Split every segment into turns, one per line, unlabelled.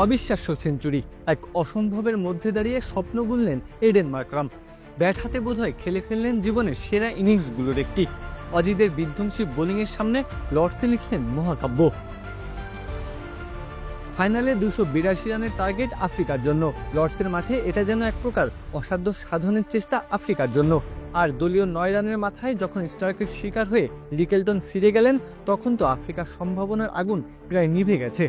অবিশ্বাস্য সেঞ্চুরি, এক অসম্ভবের মধ্যে দাঁড়িয়ে স্বপ্ন বুনলেন এডেন মার্করাম। ব্যাট হাতে বোধহয় খেলে ফেললেন জীবনের সেরা ইনিংসগুলোর একটি। অজিদের বিধ্বংসী বোলিংয়ের সামনে লর্ডসে লিখলেন মহাকাব্য। ফাইনালে 282 রানের টার্গেট আফ্রিকার জন্য। লর্ডসের মাঠে এটা যেন এক প্রকার অসাধ্য সাধনের চেষ্টা আফ্রিকার জন্য। আর দলীয় 9 রানের মাথায় যখন স্টার্কের শিকার হয়ে রিকেলটন ফিরে গেলেন, তখন তো আফ্রিকার সম্ভাবনার আগুন প্রায় নিভে গেছে।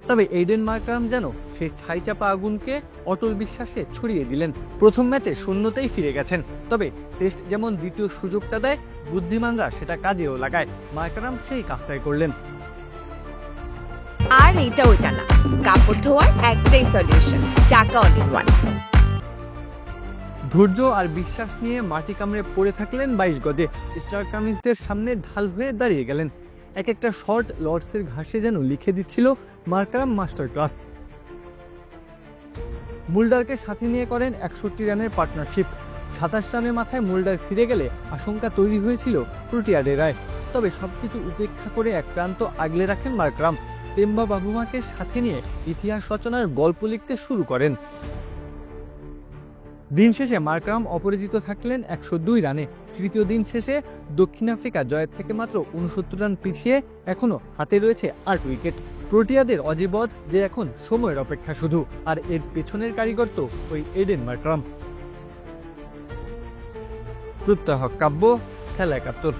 তবে এডেন মার্করাম যেন সেই ছাইচাপা আগুনকে অটল বিশ্বাসে ছড়িয়ে দিলেন। প্রথম ম্যাচে শূন্যতেই ফিরে গেছেন, তবে টেস্ট যেমন দ্বিতীয় সুযোগটা দেয়, বুদ্ধিমানরা সেটা কাজেও লাগায়। মার্করাম সেই কাজটাই করলেন।
আর এটা ওইটা না, কাপড় ধোয়ার একটাই সলিউশন, চাকা অল ইন ওয়ান।
ধৈর্য আর বিশ্বাস নিয়ে মাটি কামড়ে পড়ে থাকলেন 22 গজে। স্টার কামিজদের সামনে ঢাল হয়ে দাঁড়িয়ে গেলেন। এক একটা শট লর্ডসের ঘাসে যেন লিখে দিচ্ছিল মার্করাম মাস্টার ক্লাস। মুল্ডারকে সাথে নিয়ে করেন 61 রানের পার্টনারশিপ। 27 রানের মাথায় মুল্ডার ফিরে গেলে আশঙ্কা তৈরি হয়েছিল প্রোটিয়াডেরায়। তবে সবকিছু উপেক্ষা করে এক প্রান্ত আগলে রাখেন মার্করাম। তেম্বা বাবুমাকে সাথে নিয়ে ইতিহাস রচনার গল্প লিখতে শুরু করেন। দিন শেষে মার্করাম অপরাজিত থাকলেন 102 রানে। তৃতীয় দিন শেষে দক্ষিণ আফ্রিকা জয়ের থেকে মাত্র 69 রান পিছিয়ে এখনো হাতে রয়েছে 8 উইকেট। প্রোটিয়াদের অজেবধ যে এখন সময়ের অপেক্ষা শুধু, আর এর পেছনের কারিগর তো ওই এডেন মার্করাম। প্রত্যহ কাব্য, খেলা 71।